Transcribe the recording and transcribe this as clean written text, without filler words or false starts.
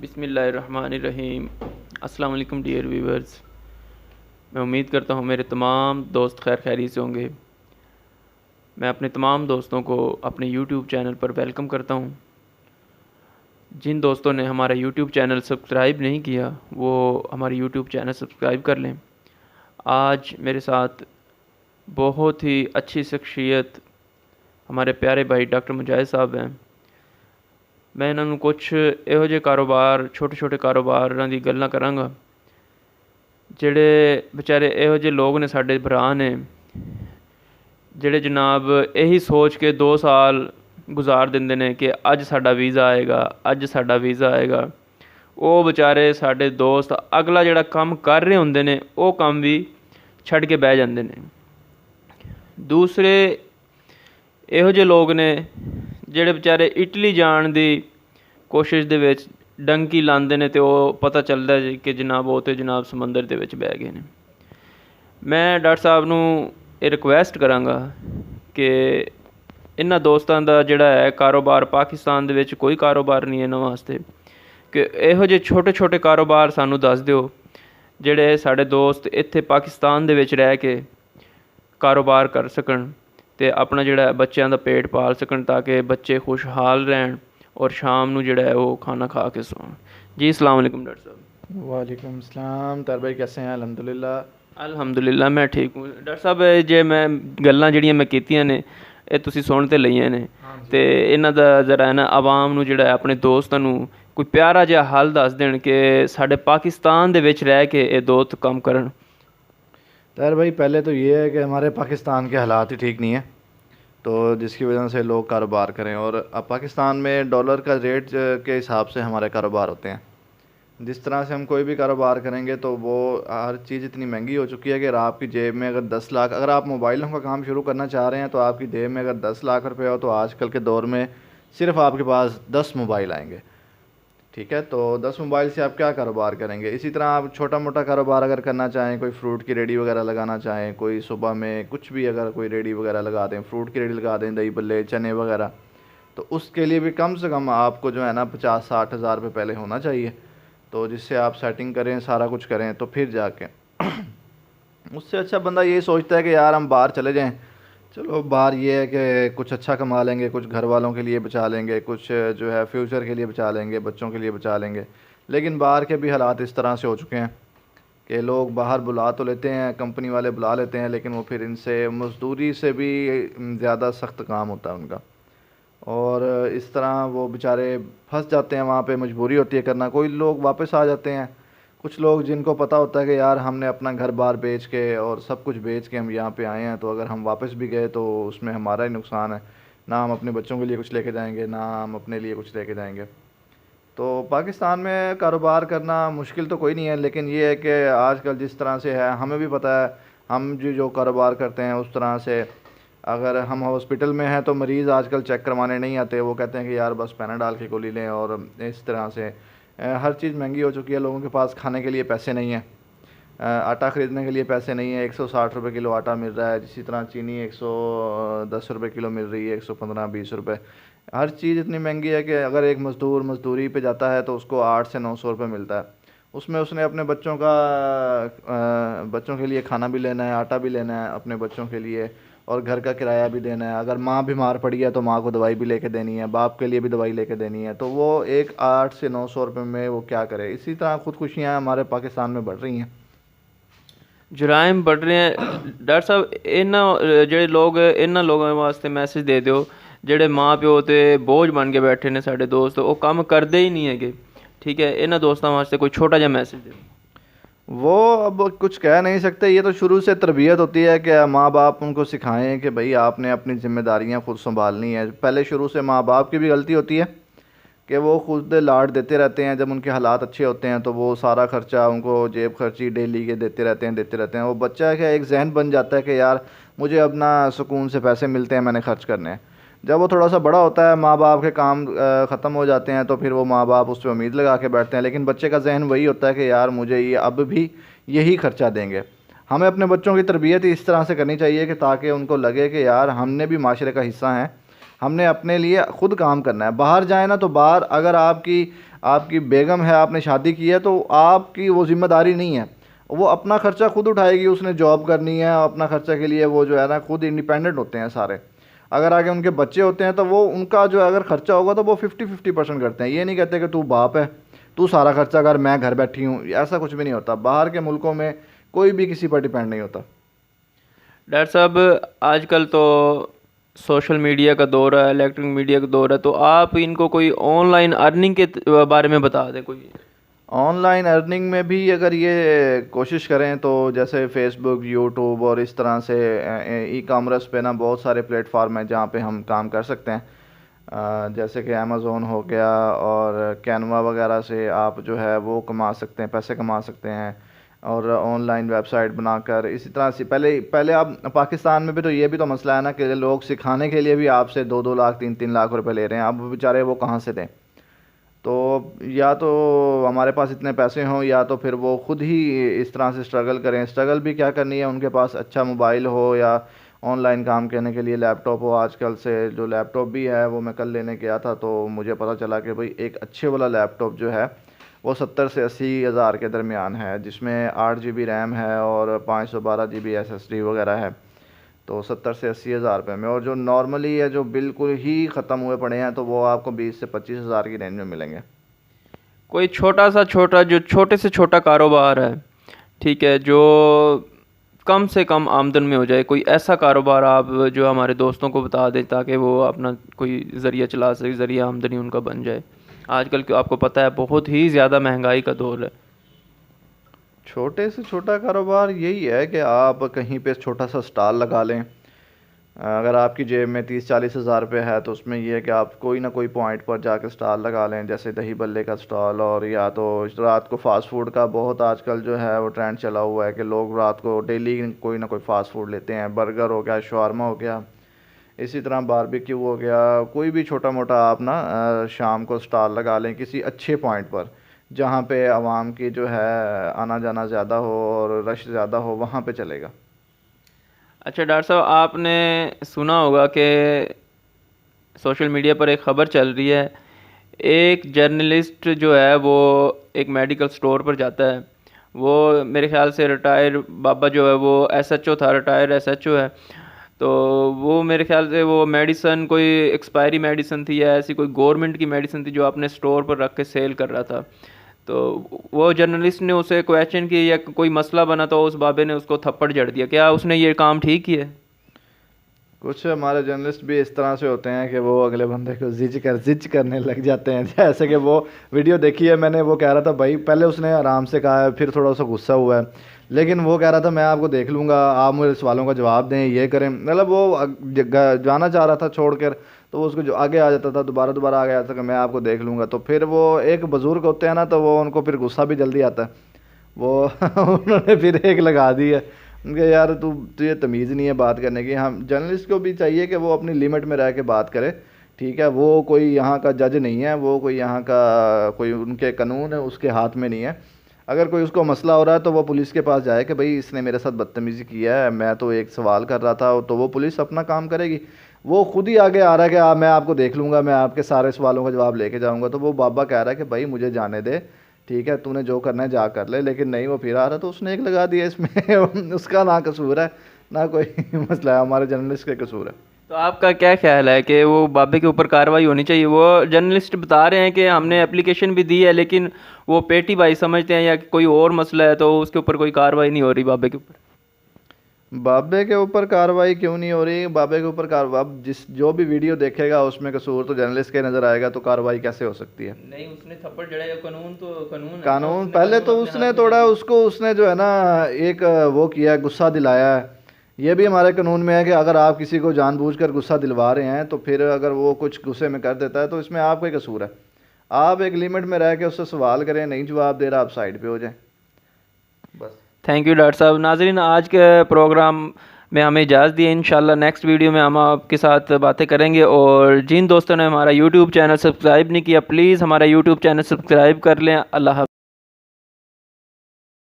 بسم اللہ الرحمن الرحیم۔ السلام علیکم ڈیئر ویورز، میں امید کرتا ہوں میرے تمام دوست خیر خیریت سے ہوں گے۔ میں اپنے تمام دوستوں کو اپنے یوٹیوب چینل پر ویلکم کرتا ہوں۔ جن دوستوں نے ہمارا یوٹیوب چینل سبسکرائب نہیں کیا وہ ہمارے یوٹیوب چینل سبسکرائب کر لیں۔ آج میرے ساتھ بہت ہی اچھی شخصیت ہمارے پیارے بھائی ڈاکٹر مجاہد صاحب ہیں۔ میں انہوں نے کچھ ਇਹੋ ਜਿਹੇ ਕਾਰੋਬਾਰ ਛੋਟੇ ਕਾਰੋਬਾਰਾਂ ਦੀ ਗੱਲਾਂ ਕਰਾਂਗਾ ਜਿਹੜੇ ਵਿਚਾਰੇ ਇਹੋ ਜਿਹੇ ਲੋਕ ਨੇ, ਸਾਡੇ ਭਰਾ ਨੇ, ਜਿਹੜੇ ਜਨਾਬ ਇਹੀ ਸੋਚ ਕੇ 2 ਸਾਲ ਗੁਜ਼ਾਰ ਦਿੰਦੇ ਨੇ ਕਿ ਅੱਜ ਸਾਡਾ ਵੀਜ਼ਾ ਆਏਗਾ। ਉਹ ਵਿਚਾਰੇ ਸਾਡੇ ਦੋਸਤ ਅਗਲਾ ਜਿਹੜਾ ਕੰਮ ਕਰ ਰਹੇ ਹੁੰਦੇ ਨੇ ਉਹ ਕੰਮ ਵੀ ਛੱਡ ਕੇ ਬਹਿ ਜਾਂਦੇ ਨੇ। ਦੂਸਰੇ ਇਹੋ ਜਿਹੇ ਲੋਕ ਨੇ ਜਿਹੜੇ ਵਿਚਾਰੇ ਇਟਲੀ ਜਾਣ ਦੀ ਕੋਸ਼ਿਸ਼ ਦੇ ਵਿੱਚ ਡੰਕੀ ਲਾਉਂਦੇ ਨੇ ਅਤੇ ਉਹ ਪਤਾ ਚੱਲਦਾ ਜੀ ਕਿ ਜਨਾਬ ਉਹ ਤਾਂ ਜਨਾਬ ਸਮੁੰਦਰ ਦੇ ਵਿੱਚ ਬਹਿ ਗਏ ਨੇ। ਮੈਂ ਡਾਕਟਰ ਸਾਹਿਬ ਨੂੰ ਇਹ ਰਿਕੁਐਸਟ ਕਰਾਂਗਾ ਕਿ ਇਹਨਾਂ ਦੋਸਤਾਂ ਦਾ ਜਿਹੜਾ ਹੈ ਕਾਰੋਬਾਰ, ਪਾਕਿਸਤਾਨ ਦੇ ਵਿੱਚ ਕੋਈ ਕਾਰੋਬਾਰ ਨਹੀਂ ਇਹਨਾਂ ਵਾਸਤੇ, ਕਿ ਇਹੋ ਜਿਹੇ ਛੋਟੇ ਕਾਰੋਬਾਰ ਸਾਨੂੰ ਦੱਸ ਦਿਓ ਜਿਹੜੇ ਸਾਡੇ ਦੋਸਤ ਇੱਥੇ ਪਾਕਿਸਤਾਨ ਦੇ ਵਿੱਚ ਰਹਿ ਕੇ ਕਾਰੋਬਾਰ ਕਰ ਸਕਣ ਅਤੇ ਆਪਣਾ ਜਿਹੜਾ ਬੱਚਿਆਂ ਦਾ ਪੇਟ ਪਾਲ ਸਕਣ ਤਾਂ ਕਿ ਬੱਚੇ ਖੁਸ਼ਹਾਲ ਰਹਿਣ اور شام نو جڑا ہے وہ کھانا کھا کے سون۔ جی السلام علیکم ڈاکٹر صاحب۔ وعلیکم السلام طاہر بھائی، کیسے ہیں؟ الحمدللہ میں ٹھیک ہوں ڈاکٹر صاحب۔ ਜੇ ਮੈਂ ਗੱਲਾਂ ਜਿਹੜੀਆਂ ਮੈਂ ਕੀਤੀਆਂ ਨੇ ਇਹ ਤੁਸੀਂ ਸੁਣ ਤੇ ਲਈਆਂ ਨੇ ਅਤੇ ਇਹਨਾਂ ਦਾ ਜ਼ਰਾ ਨਾ ਆਵਾਮ ਨੂੰ ਜਿਹੜਾ ਆਪਣੇ ਦੋਸਤਾਂ ਨੂੰ ਕੋਈ ਪਿਆਰਾ ਜਿਹਾ ਹੱਲ ਦੱਸ ਦੇਣ ਕਿ ਸਾਡੇ ਪਾਕਿستان ਦੇ ਵਿੱਚ ਰਹਿ کے ਇਹ ਦੋਸਤ ਕੰਮ ਕਰਨ۔ طاہر بھائی، پہلے تو یہ ہے کہ ہمارے پاکستان کے حالات ہی ٹھیک نہیں ہیں، تو جس کی وجہ سے لوگ کاروبار کریں، اور اب پاکستان میں ڈالر کا ریٹ کے حساب سے ہمارے کاروبار ہوتے ہیں۔ جس طرح سے ہم کوئی بھی کاروبار کریں گے تو وہ ہر چیز اتنی مہنگی ہو چکی ہے کہ آپ کی جیب میں اگر 10 لاکھ، اگر آپ موبائلوں کا کام شروع کرنا چاہ رہے ہیں تو آپ کی جیب میں اگر 10 لاکھ روپے ہو تو آج کل کے دور میں صرف آپ کے پاس 10 موبائل آئیں گے، ٹھیک ہے؟ تو 10 موبائل سے آپ کیا کاروبار کریں گے؟ اسی طرح آپ چھوٹا موٹا کاروبار اگر کرنا چاہیں، کوئی فروٹ کی ریڈی وغیرہ لگانا چاہیں، کوئی صبح میں کچھ بھی اگر کوئی ریڈی وغیرہ لگا دیں، فروٹ کی ریڈی لگا دیں، دہی بلے، چنے وغیرہ، تو اس کے لیے بھی کم سے کم آپ کو جو ہے نا 50-60 ہزار روپے پہلے ہونا چاہیے، تو جس سے آپ سیٹنگ کریں، سارا کچھ کریں تو پھر جا کے اس سے اچھا بندہ یہی سوچتا ہے کہ یار ہم باہر چلے جائیں، چلو باہر یہ ہے کہ کچھ اچھا کما لیں گے، کچھ گھر والوں کے لیے بچا لیں گے، کچھ جو ہے فیوچر کے لیے بچا لیں گے، بچوں کے لیے بچا لیں گے۔ لیکن باہر کے بھی حالات اس طرح سے ہو چکے ہیں کہ لوگ باہر بلا تو لیتے ہیں، کمپنی والے بلا لیتے ہیں، لیکن وہ پھر ان سے مزدوری سے بھی زیادہ سخت کام ہوتا ہے ان کا، اور اس طرح وہ بیچارے پھنس جاتے ہیں وہاں پہ، مجبوری ہوتی ہے کرنا۔ کوئی لوگ واپس آ جاتے ہیں، کچھ لوگ جن کو پتہ ہوتا ہے کہ یار ہم نے اپنا گھر بار بیچ کے اور سب کچھ بیچ کے ہم یہاں پہ آئے ہیں، تو اگر ہم واپس بھی گئے تو اس میں ہمارا ہی نقصان ہے، نہ ہم اپنے بچوں کے لیے کچھ لے کے جائیں گے، نہ ہم اپنے لیے کچھ لے کے جائیں گے۔ تو پاکستان میں کاروبار کرنا مشکل تو کوئی نہیں ہے، لیکن یہ ہے کہ آج کل جس طرح سے ہے، ہمیں بھی پتہ ہے، ہم جو کاروبار کرتے ہیں اس طرح سے اگر ہم ہاسپٹل میں ہیں تو مریض آج کل چیک کروانے نہیں آتے، وہ کہتے ہیں کہ یار بس پیناڈال کی گولی لیں، اور اس طرح سے ہر چیز مہنگی ہو چکی ہے، لوگوں کے پاس کھانے کے لیے پیسے نہیں ہیں، آٹا خریدنے کے لیے پیسے نہیں ہیں، 160 روپے کلو آٹا مل رہا ہے، اسی طرح چینی 110 روپے کلو مل رہی ہے، 115-20 روپے، ہر چیز اتنی مہنگی ہے کہ اگر ایک مزدور مزدوری پہ جاتا ہے تو اس کو 800 سے 900 روپے ملتا ہے، اس میں اس نے اپنے بچوں کے لیے کھانا بھی لینا ہے، آٹا بھی لینا ہے اپنے بچوں کے لیے، اور گھر کا کرایہ بھی دینا ہے، اگر ماں بیمار پڑی ہے تو ماں کو دوائی بھی لے کے دینی ہے، باپ کے لیے بھی دوائی لے کے دینی ہے، تو وہ ایک 800 سے 900 روپے میں وہ کیا کرے؟ اسی طرح خودکشیاں ہمارے پاکستان میں بڑھ رہی ہیں، جرائم بڑھ رہے ہیں۔ ڈاکٹر صاحب ਜਿਹੜੇ ਲੋਕ ਇਹਨਾਂ ਲੋਕਾਂ ਵਾਸਤੇ ਮੈਸੇਜ ਦੇ ਦਿਓ ਜਿਹੜੇ ਮਾਂ ਪਿਓ ਤੇ ਬੋਝ ਬਣ ਕੇ ਬੈਠੇ ਨੇ, ਸਾਡੇ ਦੋਸਤ ਉਹ ਕੰਮ ਕਰਦੇ ਹੀ ਨਹੀਂ ਹੈਗੇ، ٹھیک ہے؟ ਇਹਨਾਂ ਦੋਸਤਾਂ ਵਾਸਤੇ کوئی چھوٹا ਜਿਹਾ ਮੈسیج ਦਿਓ۔ وہ اب کچھ کہہ نہیں سکتے، یہ تو شروع سے تربیت ہوتی ہے کہ ماں باپ ان کو سکھائیں کہ بھائی آپ نے اپنی ذمہ داریاں خود سنبھالنی ہے۔ پہلے شروع سے ماں باپ کی بھی غلطی ہوتی ہے کہ وہ خود لاڈ دیتے رہتے ہیں، جب ان کے حالات اچھے ہوتے ہیں تو وہ سارا خرچہ ان کو جیب خرچی ڈیلی کے دیتے رہتے ہیں، وہ بچہ کہ ایک ذہن بن جاتا ہے کہ یار مجھے اپنا سکون سے پیسے ملتے ہیں، میں نے خرچ کرنے ہیں۔ جب وہ تھوڑا سا بڑا ہوتا ہے، ماں باپ کے کام ختم ہو جاتے ہیں، تو پھر وہ ماں باپ اس پہ امید لگا کے بیٹھتے ہیں، لیکن بچے کا ذہن وہی ہوتا ہے کہ یار مجھے یہ اب بھی یہی خرچہ دیں گے۔ ہمیں اپنے بچوں کی تربیت اس طرح سے کرنی چاہیے کہ تاکہ ان کو لگے کہ یار ہم نے بھی معاشرے کا حصہ ہیں، ہم نے اپنے لیے خود کام کرنا ہے. باہر جائیں نا تو باہر اگر آپ کی بیگم ہے, آپ نے شادی کی ہے, تو آپ کی وہ ذمہ داری نہیں ہے, وہ اپنا خرچہ خود اٹھائے گی, اس نے جاب کرنی ہے, اپنا خرچہ کے لیے وہ جو ہے نا خود انڈیپینڈنٹ ہوتے ہیں سارے. اگر آگے ان کے بچے ہوتے ہیں تو وہ ان کا جو اگر خرچہ ہوگا تو وہ 50% کرتے ہیں. یہ نہیں کہتے کہ تو باپ ہے تو سارا خرچہ کر, میں گھر بیٹھی ہوں, ایسا کچھ بھی نہیں ہوتا. باہر کے ملکوں میں کوئی بھی کسی پر ڈیپینڈ نہیں ہوتا. ڈاکٹر صاحب آج کل تو سوشل میڈیا کا دور ہے, الیکٹرک میڈیا کا دور ہے, تو آپ ان کو کوئی آن لائن ارننگ کے بارے میں بتا دیں. کوئی آن لائن ارننگ میں بھی اگر یہ کوشش کریں تو جیسے فیس بک, یوٹیوب اور اس طرح سے ای کامرس پہ نا بہت سارے پلیٹ فارم ہیں جہاں پہ ہم کام کر سکتے ہیں. جیسے کہ امیزون ہو گیا اور کینوا وغیرہ سے آپ جو ہے وہ کما سکتے ہیں, پیسے کما سکتے ہیں. اور آن لائن ویب سائٹ بنا کر اسی طرح سے پہلے آپ پاکستان میں بھی تو یہ بھی تو مسئلہ ہے نا کہ لوگ سکھانے کے لیے بھی آپ سے 2 لاکھ 3 لاکھ روپے لے رہے ہیں. اب بیچارے وہ کہاں سے دیں؟ تو یا تو ہمارے پاس اتنے پیسے ہوں یا تو پھر وہ خود ہی اس طرح سے اسٹرگل کریں. اسٹرگل بھی کیا کرنی ہے, ان کے پاس اچھا موبائل ہو یا آن لائن کام کرنے کے لیے لیپ ٹاپ ہو. آج کل سے جو لیپ ٹاپ بھی ہے وہ میں کل لینے گیا تھا تو مجھے پتہ چلا کہ بھئی ایک اچھے والا لیپ ٹاپ جو ہے وہ 70 سے 80 ہزار کے درمیان ہے, جس میں 8 GB ریم ہے اور 512 GB SSD وغیرہ ہے. تو 70 سے 80 ہزار روپے میں. اور جو نارملی ہے جو بالکل ہی ختم ہوئے پڑے ہیں تو وہ آپ کو 20 سے 25 ہزار کی رینج میں ملیں گے. کوئی چھوٹے سے چھوٹا کاروبار ہے, ٹھیک ہے, جو کم سے کم آمدن میں ہو جائے, کوئی ایسا کاروبار آپ جو ہمارے دوستوں کو بتا دیں تاکہ وہ اپنا کوئی ذریعہ چلا سکے, ذریعہ آمدنی ان کا بن جائے. آج کل آپ کو پتہ ہے بہت ہی زیادہ مہنگائی کا دور ہے. چھوٹے سے چھوٹا کاروبار یہی ہے کہ آپ کہیں پہ چھوٹا سا سٹال لگا لیں. اگر آپ کی جیب میں 30-40 ہزار روپے ہے تو اس میں یہ ہے کہ آپ کوئی نہ کوئی پوائنٹ پر جا کے سٹال لگا لیں, جیسے دہی بلے کا سٹال, اور یا تو رات کو فاسٹ فوڈ کا بہت آج کل جو ہے وہ ٹرینڈ چلا ہوا ہے کہ لوگ رات کو ڈیلی کوئی نہ کوئی فاسٹ فوڈ لیتے ہیں. برگر ہو گیا, شاورما ہو گیا, اسی طرح باربیکیو ہو گیا. کوئی بھی چھوٹا موٹا آپ نا شام کو سٹال لگا لیں کسی اچھے پوائنٹ پر جہاں پہ عوام کی جو ہے آنا جانا زیادہ ہو اور رش زیادہ ہو, وہاں پہ چلے گا. اچھا ڈاکٹر صاحب, آپ نے سنا ہوگا کہ سوشل میڈیا پر ایک خبر چل رہی ہے, ایک جرنلسٹ جو ہے وہ ایک میڈیکل سٹور پر جاتا ہے. وہ میرے خیال سے ریٹائر بابا جو ہے وہ SHO تھا, ریٹائر SHO ہے. تو وہ میرے خیال سے وہ میڈیسن کوئی ایکسپائری میڈیسن تھی یا ایسی کوئی گورنمنٹ کی میڈیسن تھی جو اپنے سٹور پر رکھ کے سیل کر رہا تھا. تو وہ جرنلسٹ نے اسے کویشچن کیا یا کوئی مسئلہ بنا تو اس بابے نے اس کو تھپڑ جڑ دیا. کیا اس نے یہ کام ٹھیک کیا ہے؟ کچھ ہمارے جرنلسٹ بھی اس طرح سے ہوتے ہیں کہ وہ اگلے بندے کو زج کرنے لگ جاتے ہیں. جیسے کہ وہ ویڈیو دیکھی ہے میں نے, وہ کہہ رہا تھا بھائی, پہلے اس نے آرام سے کہا ہے, پھر تھوڑا سا غصہ ہوا ہے, لیکن وہ کہہ رہا تھا میں آپ کو دیکھ لوں گا, آپ مجھے سوالوں کا جواب دیں, یہ کریں. مطلب وہ جانا چاہ رہا تھا چھوڑ کر, تو اس کو جو آگے آ جاتا تھا, دوبارہ آگے آتا تھا کہ میں آپ کو دیکھ لوں گا. تو پھر وہ ایک بزرگ ہوتے ہیں نا, تو وہ ان کو پھر غصہ بھی جلدی آتا ہے. وہ انہوں نے پھر ایک لگا دی ہے ان کے, یار تو یہ تمیز نہیں ہے بات کرنے کی. ہم جرنلسٹ کو بھی چاہیے کہ وہ اپنی لمٹ میں رہ کے بات کرے, ٹھیک ہے. وہ کوئی یہاں کا جج نہیں ہے, وہ کوئی یہاں کا کوئی ان کے قانون ہے اس کے ہاتھ میں نہیں ہے. اگر کوئی اس کو مسئلہ ہو رہا ہے تو وہ پولیس کے پاس جائے کہ بھائی اس نے میرے ساتھ بدتمیزی کیا ہے, میں تو ایک سوال کر رہا تھا, تو وہ پولیس اپنا کام کرے گی. وہ خود ہی آگے آ رہا ہے کہ میں آپ کو دیکھ لوں گا, میں آپ کے سارے سوالوں کا جواب لے کے جاؤں گا. تو وہ بابا کہہ رہا ہے کہ بھائی مجھے جانے دے, ٹھیک ہے, تو نے جو کرنا ہے جا کر لے. لیکن نہیں, وہ پھر آ رہا, تو اس نے ایک لگا دیا. اس میں اس کا نہ قصور ہے نہ کوئی مسئلہ ہے, ہمارے جرنلسٹ کا قصور ہے. تو آپ کا کیا خیال ہے کہ وہ بابے کے اوپر کارروائی ہونی چاہیے؟ وہ جرنلسٹ بتا رہے ہیں کہ ہم نے اپلیکیشن بھی دی ہے, لیکن وہ پیٹی بھائی سمجھتے ہیں یا کوئی اور مسئلہ ہے تو اس کے اوپر کوئی کارروائی نہیں ہو رہی بابے کے اوپر. بابے کے اوپر کارروائی کیوں نہیں ہو رہی؟ بابے کے اوپر کارروائی جو بھی ویڈیو دیکھے گا اس میں قصور تو جرنلسٹ کے نظر آئے گا, تو کارروائی کیسے ہو سکتی ہے؟ نہیں, اس نے تھپڑ جڑا, قانون تو قانون پہلے تو اس نے تھوڑا اس نے جو ہے نا ایک وہ کیا, غصہ دلایا ہے. یہ بھی ہمارے قانون میں ہے کہ اگر آپ کسی کو جان بوجھ کر غصہ دلوا رہے ہیں تو پھر اگر وہ کچھ غصے میں کر دیتا ہے تو اس میں آپ کا ہی قصور ہے. آپ ایک لمٹ میں رہ کے اس سے سوال کریں, نہیں جواب دے رہا آپ سائڈ پہ ہو جائیں بس. تھینک یو ڈاکٹر صاحب. ناظرین, آج کے پروگرام میں ہمیں اجازت دی ہے. انشاءاللہ نیکسٹ ویڈیو میں ہم آپ کے ساتھ باتیں کریں گے. اور جن دوستوں نے ہمارا یوٹیوب چینل سبسکرائب نہیں کیا, پلیز ہمارا یوٹیوب چینل سبسکرائب کر لیں. اللہ حافظ.